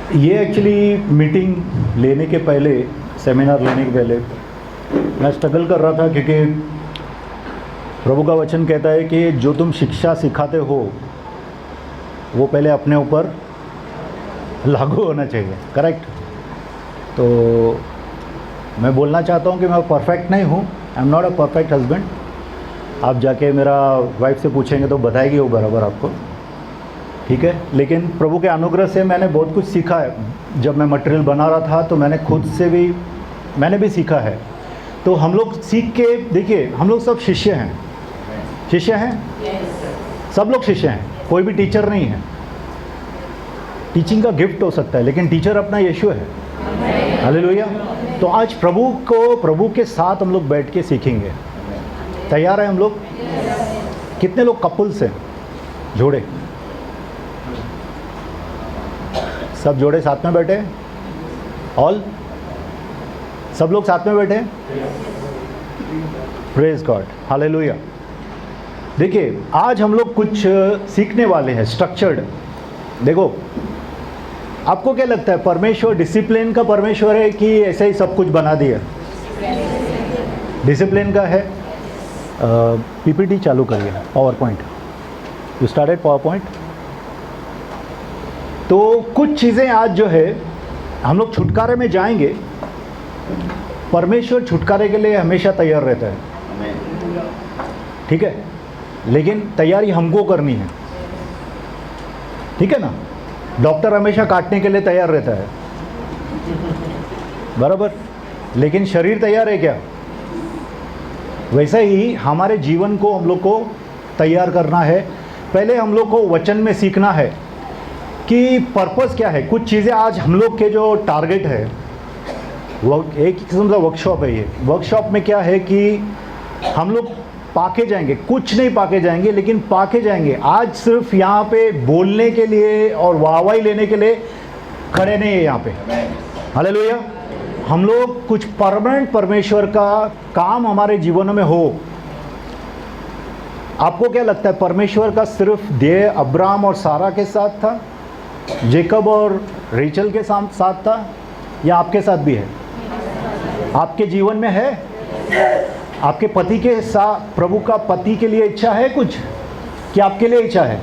ये actually meeting लेने के पहले, सेमिनार लेने के पहले मैं स्ट्रगल कर रहा था, क्योंकि प्रभु का वचन कहता है कि जो तुम शिक्षा सिखाते हो वो पहले अपने ऊपर लागू होना चाहिए, करेक्ट। तो मैं बोलना चाहता हूँ कि मैं परफेक्ट नहीं हूँ, I am not a perfect husband. आप जाके मेरा वाइफ से पूछेंगे तो बताएगी वो बराबर आपको, ठीक है। लेकिन प्रभु के अनुग्रह से मैंने बहुत कुछ सीखा है। जब मैं मटेरियल बना रहा था तो मैंने भी सीखा है। तो हम लोग सीख के देखिए, हम लोग सब शिष्य हैं, शिष्य हैं, सब लोग शिष्य हैं, कोई भी टीचर नहीं है। टीचिंग का गिफ्ट हो सकता है, लेकिन टीचर अपना यीशु है, हालेलुया। तो आज प्रभु के साथ हम लोग बैठ के सीखेंगे। तैयार है हम लोग? कितने लोग कपल्स हैं? जोड़े, सब जोड़े साथ में बैठे? ऑल सब लोग साथ में बैठे? Praise God, hallelujah. देखिए, आज हम लोग कुछ सीखने वाले हैं, स्ट्रक्चर्ड। देखो, आपको क्या लगता है, परमेश्वर डिसिप्लिन का परमेश्वर है कि ऐसे ही सब कुछ बना दिया? डिसिप्लिन का है। पीपीटी चालू करिए, power point. You started power point. तो कुछ चीज़ें आज जो है हम लोग छुटकारे में जाएंगे। परमेश्वर छुटकारे के लिए हमेशा तैयार रहता है, ठीक है, लेकिन तैयारी हमको करनी है, ठीक है ना। डॉक्टर हमेशा काटने के लिए तैयार रहता है, बराबर, लेकिन शरीर तैयार है क्या? वैसे ही हमारे जीवन को हम लोग को तैयार करना है। पहले हम लोग को वचन में सीखना है कि पर्पस क्या है। कुछ चीज़ें आज हम लोग के जो टारगेट है, वो एक किस्म का वर्कशॉप है। ये वर्कशॉप में क्या है कि हम लोग पाके जाएंगे, कुछ नहीं पाके जाएंगे, लेकिन पाके जाएंगे। आज सिर्फ यहाँ पे बोलने के लिए और वाहवाही लेने के लिए खड़े नहीं है यहाँ पे, हालेलुया। हम लोग कुछ परमानेंट परमेश्वर का काम हमारे जीवनों में हो। आपको क्या लगता है, परमेश्वर का सिर्फ ध्येय अब्राहम और सारा के साथ था, जेकब और रेचल के साथ था, या आपके साथ भी है? आपके जीवन में है? आपके पति के साथ, प्रभु का पति के लिए इच्छा है कुछ, कि आपके लिए इच्छा है?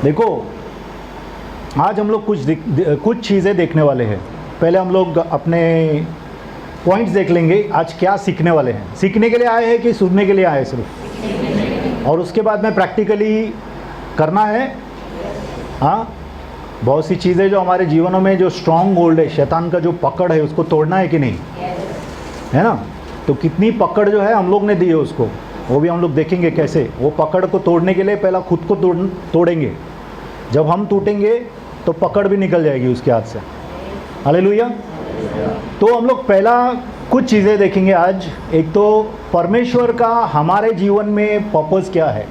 देखो, आज हम लोग कुछ चीज़ें देखने वाले हैं। पहले हम लोग अपने पॉइंट्स देख लेंगे। आज क्या सीखने वाले हैं? सीखने के लिए आए हैं कि सुनने के लिए आए हैं सिर्फ? और उसके बाद में प्रैक्टिकली करना है। हाँ, बहुत सी चीज़ें जो हमारे जीवनों में जो स्ट्रॉन्ग होल्ड है, शैतान का जो पकड़ है, उसको तोड़ना है कि नहीं, है ना। तो कितनी पकड़ जो है हम लोग ने दी है उसको, वो भी हम लोग देखेंगे कैसे। वो पकड़ को तोड़ने के लिए पहला खुद को तोड़ेंगे। जब हम टूटेंगे तो पकड़ भी निकल जाएगी उसके हाथ से, हालेलुया। तो हम लोग पहला कुछ चीज़ें देखेंगे आज। एक तो परमेश्वर का हमारे जीवन में पर्पस क्या है,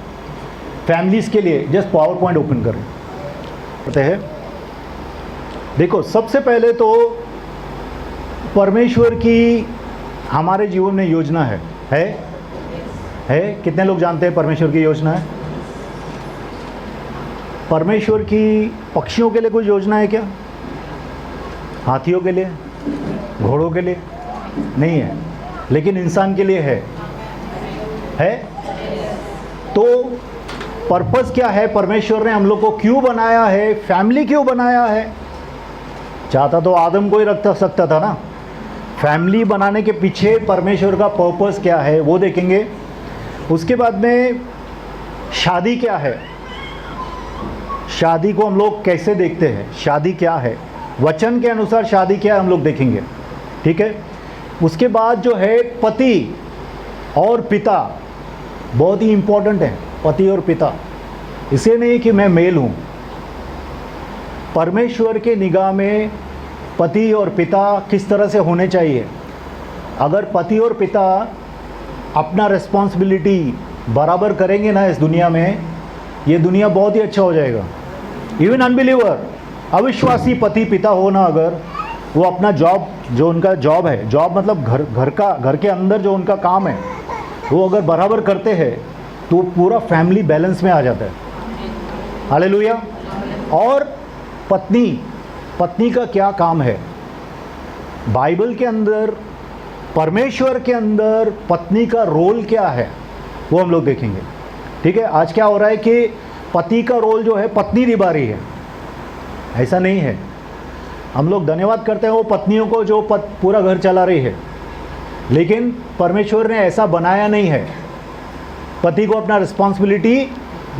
फैमिलीज़ के लिए। जस्ट पावर पॉइंट ओपन करते हैं। देखो, सबसे पहले तो परमेश्वर की हमारे जीवन में योजना है। कितने लोग जानते हैं परमेश्वर की योजना है? परमेश्वर की पक्षियों के लिए कोई योजना है क्या? हाथियों के लिए, घोड़ों के लिए नहीं है, लेकिन इंसान के लिए है। तो पर्पस क्या है? परमेश्वर ने हम लोग को क्यों बनाया है, फैमिली क्यों बनाया है? चाहता तो आदम को ही रख सकता था ना। फैमिली बनाने के पीछे परमेश्वर का पर्पस क्या है वो देखेंगे। उसके बाद में शादी क्या है, शादी को हम लोग कैसे देखते हैं, शादी क्या है, वचन के अनुसार शादी क्या है हम लोग देखेंगे, ठीक है। उसके बाद जो है पति और पिता, बहुत ही इम्पोर्टेंट है पति और पिता। इसे नहीं कि मैं मेल हूँ, परमेश्वर के निगाह में पति और पिता किस तरह से होने चाहिए। अगर पति और पिता अपना रिस्पॉन्सिबिलिटी बराबर करेंगे ना इस दुनिया में, ये दुनिया बहुत ही अच्छा हो जाएगा। इवन अनबिलीवर, अविश्वासी पति पिता हो ना, अगर वो अपना जॉब, जो उनका जॉब है, जॉब मतलब घर के अंदर जो उनका काम है, वो अगर बराबर करते हैं तो पूरा फैमिली बैलेंस में आ जाता है, हालेलुया। और पत्नी पत्नी का क्या काम है, बाइबल के अंदर, परमेश्वर के अंदर पत्नी का रोल क्या है, वो हम लोग देखेंगे। ठीक है, आज क्या हो रहा है कि पति का रोल जो है पत्नी निभा रही है, ऐसा नहीं है। हम लोग धन्यवाद करते हैं वो पत्नियों को जो पूरा घर चला रही है, लेकिन परमेश्वर ने ऐसा बनाया नहीं है। पति को अपना रिस्पॉन्सिबिलिटी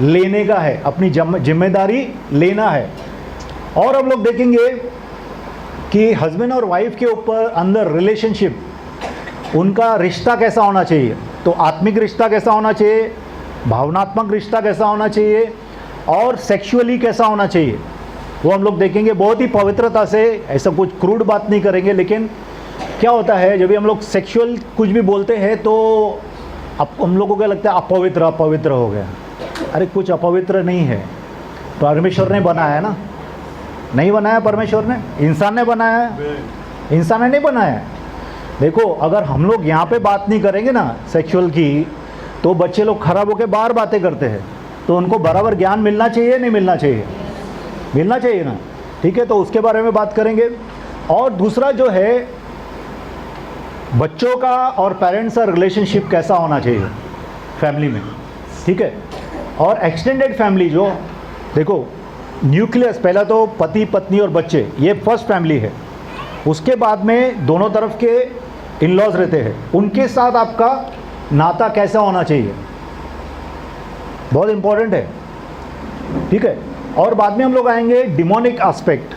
लेने का है, अपनी जिम्मेदारी लेना है। और हम लोग देखेंगे कि हस्बैंड और वाइफ के ऊपर अंदर रिलेशनशिप, उनका रिश्ता कैसा होना चाहिए। तो आत्मिक रिश्ता कैसा होना चाहिए, भावनात्मक रिश्ता कैसा होना चाहिए, और सेक्सुअली कैसा होना चाहिए, वो हम लोग देखेंगे बहुत ही पवित्रता से। ऐसा कुछ क्रूड बात नहीं करेंगे, लेकिन क्या होता है जब भी हम लोग सेक्सुअल कुछ भी बोलते हैं तो अब हम लोगों को क्या लगता है अपवित्र अपवित्र हो गया। अरे कुछ अपवित्र नहीं है, परमेश्वर ने बनाया है ना, नहीं बनाया परमेश्वर ने, इंसान ने बनाया है, इंसान ने नहीं बनाया है। देखो अगर हम लोग यहाँ पे बात नहीं करेंगे ना सेक्सुअल की, तो बच्चे लोग खराब होकर बाहर बातें करते हैं। तो उनको बराबर ज्ञान मिलना चाहिए, नहीं मिलना चाहिए, मिलना चाहिए ना। ठीक है, तो उसके बारे में बात करेंगे। और दूसरा जो है बच्चों का और पेरेंट्स का रिलेशनशिप कैसा होना चाहिए फैमिली में। ठीक है, और एक्सटेंडेड फैमिली जो, देखो न्यूक्लियस, पहला तो पति पत्नी और बच्चे, ये फर्स्ट फैमिली है। उसके बाद में दोनों तरफ के इन लॉज रहते हैं, उनके साथ आपका नाता कैसा होना चाहिए, बहुत इंपॉर्टेंट है। ठीक है, और बाद में हम लोग आएंगे डिमोनिक एस्पेक्ट,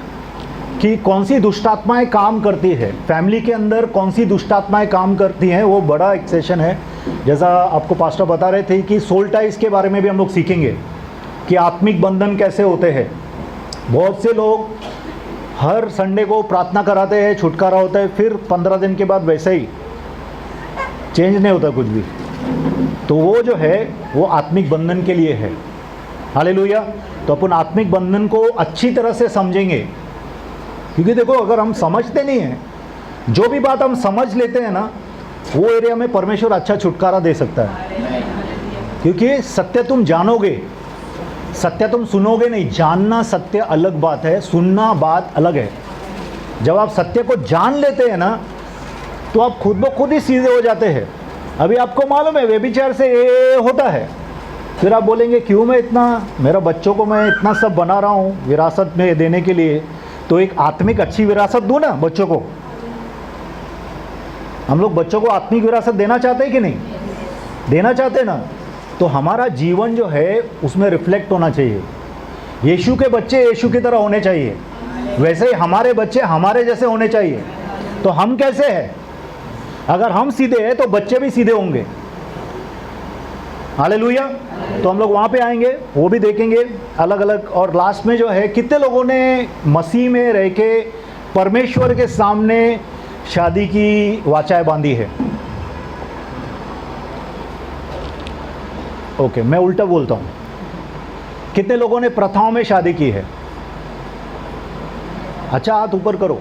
कि कौन सी दुष्टात्माएं काम करती है फैमिली के अंदर, कौन सी दुष्टात्माएं काम करती हैं, वो बड़ा एक सेशन है। जैसा आपको पास्टर बता रहे थे कि सोल टाइज के बारे में भी हम लोग सीखेंगे कि आत्मिक बंधन कैसे होते हैं। बहुत से लोग हर संडे को प्रार्थना कराते हैं, छुटकारा होता है, फिर 15 दिन के बाद वैसे ही चेंज नहीं होता कुछ भी। तो वो जो है वो आत्मिक बंधन के लिए है। हालेलुया। तो अपन आत्मिक बंधन को अच्छी तरह से समझेंगे, क्योंकि देखो अगर हम समझते नहीं हैं, जो भी बात हम समझ लेते हैं ना, वो एरिया में परमेश्वर अच्छा छुटकारा दे सकता है। क्योंकि सत्य तुम जानोगे, सत्य तुम सुनोगे नहीं। जानना सत्य अलग बात है, सुनना बात अलग है। जब आप सत्य को जान लेते हैं ना, तो आप खुद ब खुद ही सीधे हो जाते हैं। अभी आपको मालूम है व्यभिचार से ये होता है, फिर आप बोलेंगे क्यों मैं इतना, मेरा बच्चों को मैं इतना सब बना रहा हूँ विरासत में देने के लिए, तो एक आत्मिक अच्छी विरासत दूँ ना बच्चों को। हम लोग बच्चों को आत्मिक विरासत देना चाहते हैं कि नहीं, देना चाहते ना, तो हमारा जीवन जो है उसमें रिफ्लेक्ट होना चाहिए। यीशु के बच्चे यीशु की तरह होने चाहिए, वैसे ही हमारे बच्चे हमारे जैसे होने चाहिए। तो हम कैसे हैं, अगर हम सीधे हैं तो बच्चे भी सीधे होंगे। हालेलुया। तो हम लोग वहाँ पे आएंगे, वो भी देखेंगे अलग अलग। और लास्ट में जो है कितने लोगों ने मसीह में रह के परमेश्वर के सामने शादी की वाचाएं बांधी है। ओके, मैं उल्टा बोलता हूँ, कितने लोगों ने प्रथाओं में शादी की है। अच्छा हाथ ऊपर करो,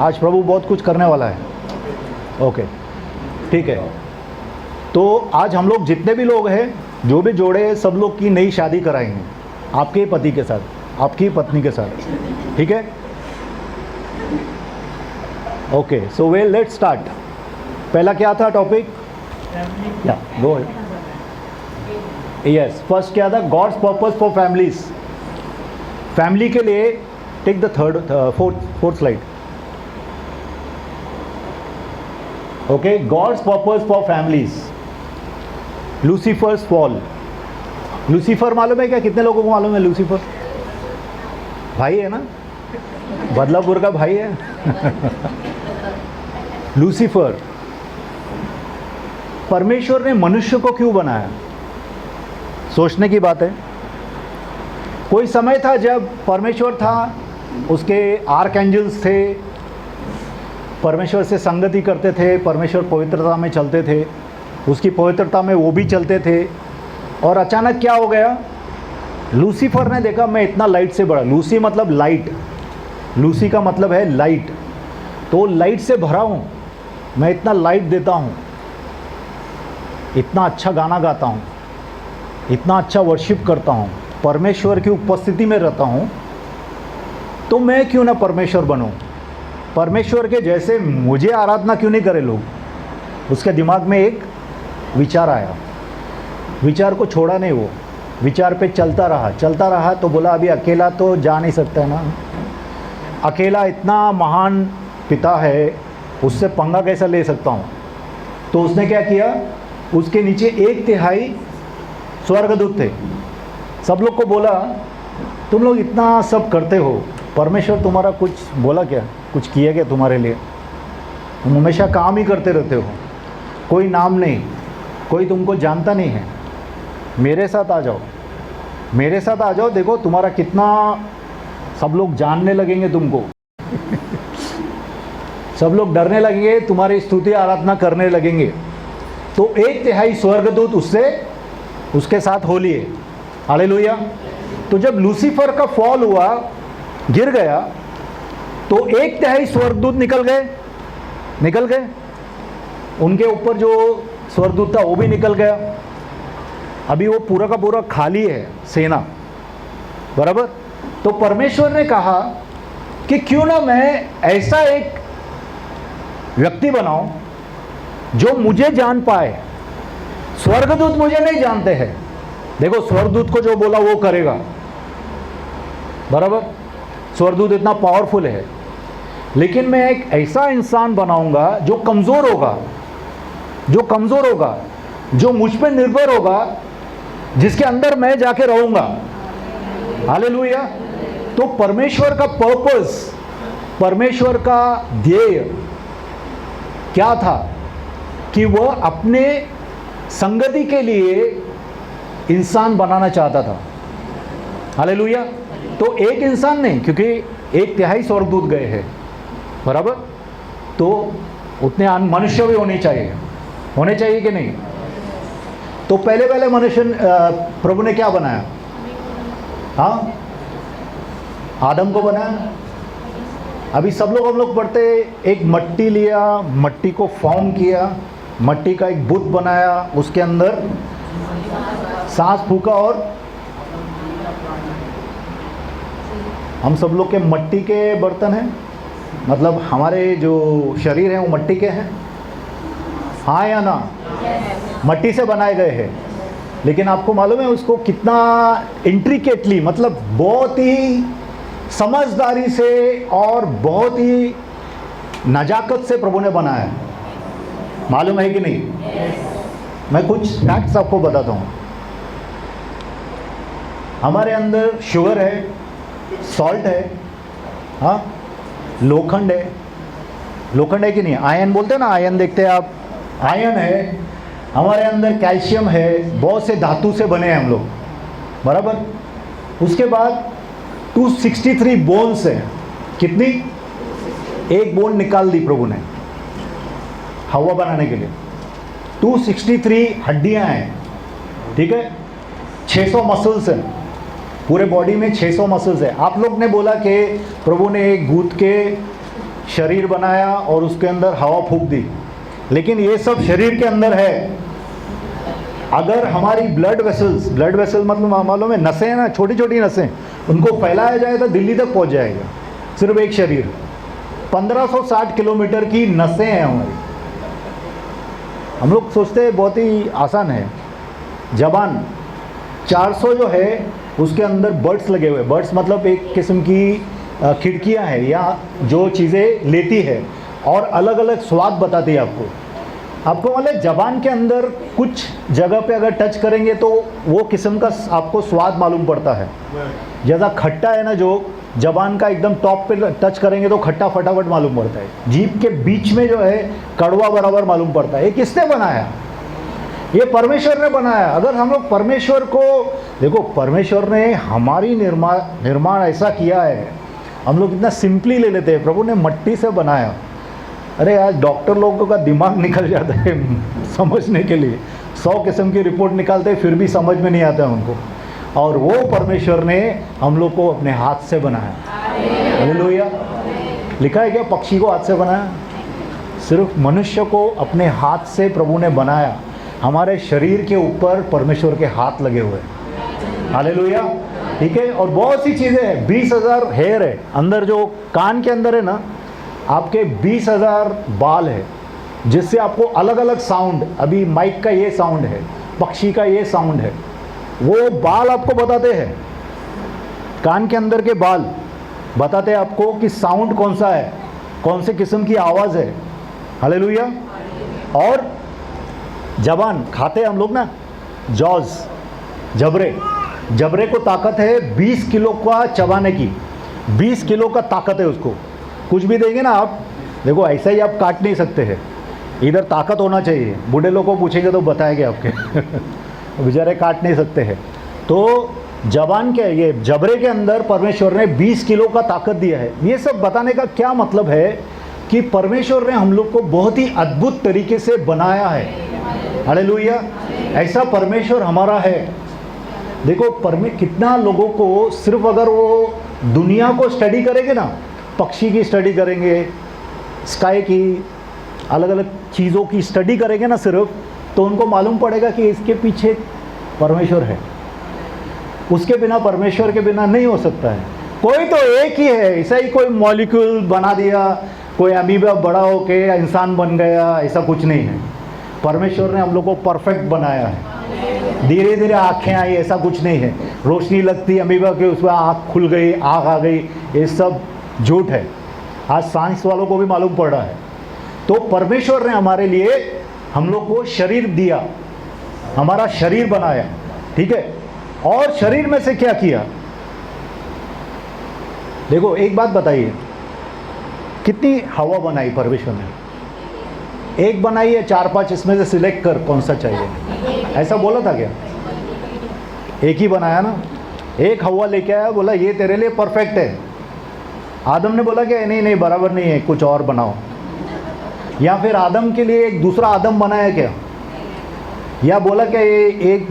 आज प्रभु बहुत कुछ करने वाला है। ओके ठीक है, तो आज हम लोग जितने भी लोग हैं, जो भी जोड़े हैं, सब लोग की नई शादी कराएंगे आपके ही पति के साथ, आपकी पत्नी के साथ। ठीक है, okay. So well let's start. पहला क्या था टॉपिक, या गो यस, फर्स्ट क्या था, God's purpose for families. Family के लिए take the fourth slide. Okay, God's purpose for families. Lucifer's fall. Lucifer मालूम है क्या, कितने लोगों को मालूम है लूसीफर? भाई है ना, बदलापुर का भाई है। लूसीफर, परमेश्वर ने मनुष्य को क्यों बनाया, सोचने की बात है। कोई समय था जब परमेश्वर था, उसके आर्कएंजल्स थे, परमेश्वर से संगति करते थे, परमेश्वर पवित्रता में चलते थे, उसकी पवित्रता में वो भी चलते थे। और अचानक क्या हो गया, लूसीफर ने देखा मैं इतना लाइट से बड़ा, लूसी मतलब लाइट, लूसी का मतलब है लाइट, तो लाइट से भरा हूँ मैं, इतना लाइट देता हूँ, इतना अच्छा गाना गाता हूँ, इतना अच्छा वर्शिप करता हूँ, परमेश्वर की उपस्थिति में रहता हूँ, तो मैं क्यों ना परमेश्वर बनूं, परमेश्वर के जैसे मुझे आराधना क्यों नहीं करे लोग। उसके दिमाग में एक विचार आया, विचार को छोड़ा नहीं, वो विचार पे चलता रहा। तो बोला अभी अकेला तो जा नहीं सकता ना, अकेला इतना महान पिता है, उससे पंगा कैसा ले सकता हूँ। तो उसने क्या किया, उसके नीचे 1/3 स्वर्गदूत थे। सब लोग को बोला तुम लोग इतना सब करते हो, परमेश्वर तुम्हारा कुछ बोला क्या, कुछ किया क्या तुम्हारे लिए? तुम हमेशा काम ही करते रहते हो, कोई नाम नहीं, कोई तुमको जानता नहीं है। मेरे साथ आ जाओ, मेरे साथ आ जाओ, देखो तुम्हारा कितना सब लोग जानने लगेंगे तुमको सब लोग डरने लगेंगे, तुम्हारी स्तुति आराधना करने लगेंगे। तो 1/3 स्वर्गदूत उसके साथ हो लिए। हालेलुया। तो जब लूसीफर का फॉल हुआ, गिर गया, तो 1/3 स्वर्गदूत निकल गए, उनके ऊपर जो स्वर्गदूत था वो भी निकल गया। अभी वो पूरा का पूरा खाली है सेना, बराबर। तो परमेश्वर ने कहा कि क्यों ना मैं ऐसा एक व्यक्ति बनाऊं जो मुझे जान पाए। स्वर्गदूत मुझे नहीं जानते हैं, देखो स्वर्गदूत को जो बोला वो करेगा, बराबर। स्वर्गदूत इतना पावरफुल है, लेकिन मैं एक ऐसा इंसान बनाऊंगा जो कमज़ोर होगा, जो मुझ पर निर्भर होगा, जिसके अंदर मैं जाके रहूंगा। हालेलुया। तो परमेश्वर का पर्पस, परमेश्वर का ध्येय क्या था कि वह अपने संगति के लिए इंसान बनाना चाहता था। हालेलुया। तो एक इंसान नहीं, क्योंकि 1/3 स्वर्गदूत गए हैं, बराबर। तो उतने मनुष्य भी होने चाहिए कि नहीं। तो पहले मनुष्य प्रभु ने क्या बनाया? हाँ, आदम को बनाया। अभी हम लोग पढ़ते, एक मट्टी लिया, मट्टी को फॉर्म किया, मट्टी का एक बुत बनाया, उसके अंदर सांस फूका, और हम सब लोग के मट्टी के बर्तन हैं, मतलब हमारे जो शरीर हैं वो मट्टी के हैं, हाँ या ना? मट्टी से बनाए गए हैं। लेकिन आपको मालूम है उसको कितना इंट्रिकेटली, मतलब बहुत ही समझदारी से और बहुत ही नजाकत से प्रभु ने बनाया, मालूम है कि नहीं? मैं कुछ फैक्ट्स आपको बताता हूँ। हमारे अंदर शुगर है, सॉल्ट है, हाँ, लोखंड है कि नहीं? आयन बोलते हैं ना, आयन देखते हैं आप, आयन है हमारे अंदर, कैल्शियम है, बहुत से धातु से बने हैं हम लोग, बराबर। उसके बाद 263 बोन्स है। कितनी? एक बोन निकाल दी प्रभु ने हवा बनाने के लिए। 263 हड्डियां हैं, ठीक है। 600 मसल्स हैं, पूरे बॉडी में 600 मसल्स है। आप लोग ने बोला कि प्रभु ने एक भूत के शरीर बनाया और उसके अंदर हवा फूंक दी, लेकिन ये सब शरीर के अंदर है। अगर हमारी ब्लड वेसल्स मतलब मालूम है, नसें हैं ना, छोटी छोटी नसें, उनको फैलाया जाए तो दिल्ली तक पहुंच जाएगा, सिर्फ एक शरीर। 1560 किलोमीटर की नसें हैं हमारी। हम लोग सोचते हैं बहुत ही आसान है। जबान 400 जो है उसके अंदर बर्ड्स लगे हुए, बर्ड्स मतलब एक किस्म की खिड़कियां हैं या जो चीज़ें लेती है और अलग अलग स्वाद बताती है आपको मतलब जबान के अंदर कुछ जगह पे अगर टच करेंगे तो वो किस्म का आपको स्वाद मालूम पड़ता है। जैसा खट्टा है ना, जो जबान का एकदम टॉप पे टच करेंगे तो खट्टा फटाफट मालूम पड़ता है। जीभ के बीच में जो है कड़वा बराबर मालूम पड़ता है। ये किसने बनाया? ये परमेश्वर ने बनाया। अगर हम लोग परमेश्वर को देखो, परमेश्वर ने हमारी निर्माण ऐसा किया है, हम लोग इतना सिंपली ले लेते हैं। प्रभु ने मट्टी से बनाया। अरे आज डॉक्टर लोगों का दिमाग निकल जाता है समझने के लिए, 100 किस्म की रिपोर्ट निकालते हैं फिर भी समझ में नहीं आता है उनको। और वो परमेश्वर ने हम लोग को अपने हाथ से बनाया। हालेलुया। लिखा है क्या पक्षी को हाथ से बनाया? सिर्फ मनुष्य को अपने हाथ से प्रभु ने बनाया। हमारे शरीर के ऊपर परमेश्वर के हाथ लगे हुए। हालेलुया। ठीक है। और बहुत सी चीज़ें हैं, 20,000 हेयर है अंदर, जो कान के अंदर है ना, आपके 20,000 बाल है, जिससे आपको अलग अलग साउंड, अभी माइक का ये साउंड है, पक्षी का ये साउंड है, वो बाल आपको बताते हैं, कान के अंदर के बाल बताते हैं आपको कि साउंड कौन सा है, कौन से किस्म की आवाज़ है। हालेलुया। और जबान खाते हैं हम लोग ना, जॉज, जबरे को ताकत है 20 किलो का चबाने की, 20 किलो का ताकत है उसको। कुछ भी देंगे ना आप, देखो ऐसा ही आप काट नहीं सकते हैं, इधर ताकत होना चाहिए। बूढ़े लोग को पूछेंगे तो बताएंगे आपके बेचारे काट नहीं सकते हैं। तो जबान के, ये जबरे के अंदर परमेश्वर ने 20 किलो का ताकत दिया है। ये सब बताने का क्या मतलब है कि परमेश्वर ने हम लोग को बहुत ही अद्भुत तरीके से बनाया है। हालेलुया। ऐसा परमेश्वर हमारा है। देखो कितना लोगों को, सिर्फ अगर वो दुनिया को स्टडी करेंगे ना, पक्षी की स्टडी करेंगे, स्काई की, अलग अलग चीज़ों की स्टडी करेंगे ना सिर्फ, तो उनको मालूम पड़ेगा कि इसके पीछे परमेश्वर है। उसके बिना, परमेश्वर के बिना नहीं हो सकता है। कोई तो एक ही है, ऐसा ही कोई मॉलिक्यूल बना दिया, कोई अमीबा बड़ा होके इंसान बन गया, ऐसा कुछ नहीं है। परमेश्वर ने हम लोग को परफेक्ट बनाया है। धीरे धीरे आँखें आई, ऐसा कुछ नहीं है। रोशनी लगती अमीबा के, उसमें आँख खुल गई, आँख आ गई, ये सब झूठ है। आज साइंस वालों को भी मालूम पड़ रहा है। तो परमेश्वर ने हमारे लिए, हम लोग को शरीर दिया, हमारा शरीर बनाया, ठीक है। और शरीर में से क्या किया? देखो एक बात बताइए, कितनी हवा बनाई परमेश्वर ने? एक बनाई है, 4-5 इसमें से सिलेक्ट कर कौन सा चाहिए, ऐसा बोला था क्या? एक ही बनाया ना। एक हवा लेके आया, बोला ये तेरे लिए परफेक्ट है। आदम ने बोला कि नहीं नहीं बराबर नहीं है, कुछ और बनाओ। या फिर आदम के लिए एक दूसरा आदम बनाया क्या? या बोला कि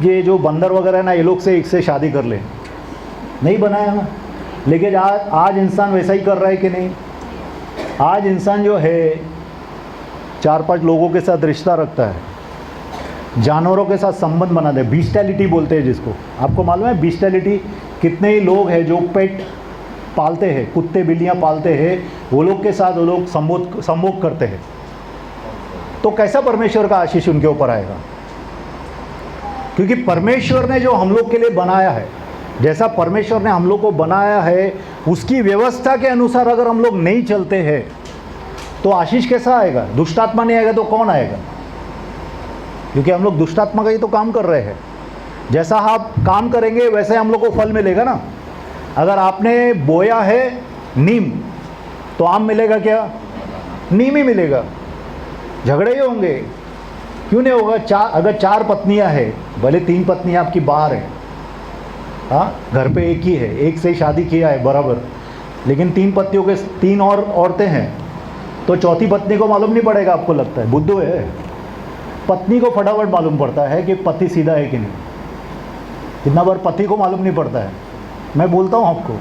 ये जो बंदर वगैरह है ना, ये लोग से एक से शादी कर ले? नहीं बनाया ना। लेकिन आज इंसान वैसा ही कर रहा है कि नहीं? आज इंसान जो है 4-5 लोगों के साथ रिश्ता रखता है, जानवरों के साथ संबंध बनाते हैं, बिस्टैलिटी बोलते हैं जिसको। आपको मालूम है बिस्टैलिटी? कितने ही लोग हैं जो पेट पालते हैं, कुत्ते बिल्लियाँ पालते हैं, वो लोग के साथ वो लोग संभोग करते हैं। तो कैसा परमेश्वर का आशीष उनके ऊपर आएगा? क्योंकि परमेश्वर ने जो हम लोग के लिए बनाया है, जैसा परमेश्वर ने हम लोग को बनाया है, उसकी व्यवस्था के अनुसार अगर हम लोग नहीं चलते हैं तो आशीष कैसा आएगा? दुष्ट आत्मा नहीं आएगा तो कौन आएगा? क्योंकि हम लोग दुष्ट आत्मा का ही तो काम कर रहे हैं। जैसा आप काम करेंगे वैसे हम लोग को फल मिलेगा ना। अगर आपने बोया है नीम, तो आम मिलेगा क्या? नीम ही मिलेगा। झगड़े ही होंगे, क्यों नहीं होगा? अगर 4 पत्नियां हैं, भले 3 पत्नियां आपकी बाहर है, हाँ घर पे एक ही है, एक से ही शादी किया है बराबर, लेकिन 3 पतियों के 3 और औरतें हैं, तो चौथी पत्नी को मालूम नहीं पड़ेगा? आपको लगता है बुद्धू है? पत्नी को फटाफट मालूम पड़ता है कि पति सीधा है कि नहीं। कितना बार पति को मालूम नहीं पड़ता है? मैं बोलता हूँ आपको,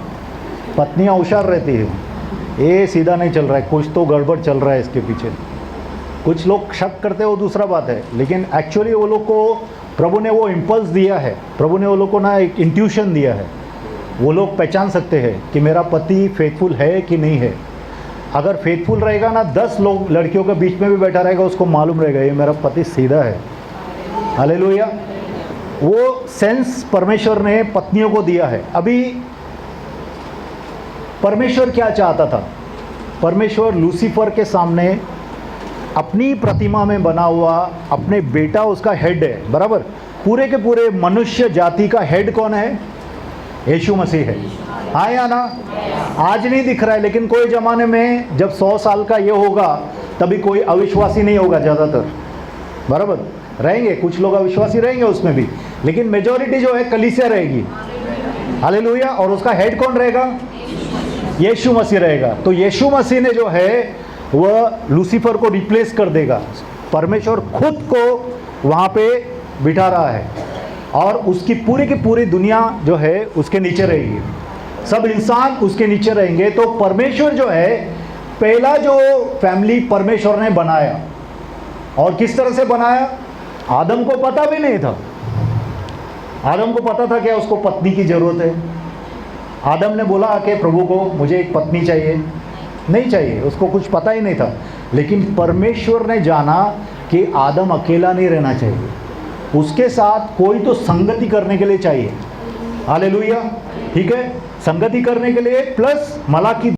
पत्नियाँ होशियार रहती है, ये सीधा नहीं चल रहा है, कुछ तो गड़बड़ चल रहा है इसके पीछे। कुछ लोग शक करते हैं, वो दूसरा बात है, लेकिन एक्चुअली वो लोग को प्रभु ने वो इम्पल्स दिया है, प्रभु ने वो लोग को ना एक इंट्यूशन दिया है। वो लोग पहचान सकते हैं कि मेरा पति फेथफुल है कि नहीं है। अगर फेथफुल रहेगा ना, 10 लोग लड़कियों के बीच में भी बैठा रहेगा, उसको मालूम रहेगा ये मेरा पति सीधा है। हालेलुया। वो सेंस परमेश्वर ने पत्नियों को दिया है। अभी परमेश्वर क्या चाहता था? परमेश्वर लूसीफर के सामने अपनी प्रतिमा में बना हुआ अपने बेटा, उसका हेड है, बराबर। पूरे के पूरे मनुष्य जाति का हेड कौन है? यीशु मसीह है। हाँ या ना? आज नहीं दिख रहा है, लेकिन कोई ज़माने में जब 100 साल का ये होगा, तभी कोई अविश्वासी नहीं होगा, ज़्यादातर बराबर रहेंगे। कुछ लोग अविश्वासी रहेंगे उसमें भी, लेकिन मेजॉरिटी जो है कलीसिया रहेगी। हालेलुया। और उसका हेड कौन रहेगा? यीशु मसीह रहेगा। तो यीशु मसीह ने जो है वह लूसीफर को रिप्लेस कर देगा। परमेश्वर खुद को वहाँ पे बिठा रहा है और उसकी पूरी की पूरी दुनिया जो है उसके नीचे रहेगी, सब इंसान उसके नीचे रहेंगे। तो परमेश्वर जो है, पहला जो फैमिली परमेश्वर ने बनाया, और किस तरह से बनाया? आदम को पता भी नहीं था। आदम को पता था क्या उसको पत्नी की ज़रूरत है? आदम ने बोला कि प्रभु को मुझे एक पत्नी चाहिए, नहीं चाहिए, उसको कुछ पता ही नहीं था। लेकिन परमेश्वर ने जाना कि आदम अकेला नहीं रहना चाहिए, उसके साथ कोई तो संगति करने के लिए चाहिए। हालेलुया, ठीक है, संगति करने के लिए प्लस मलाकी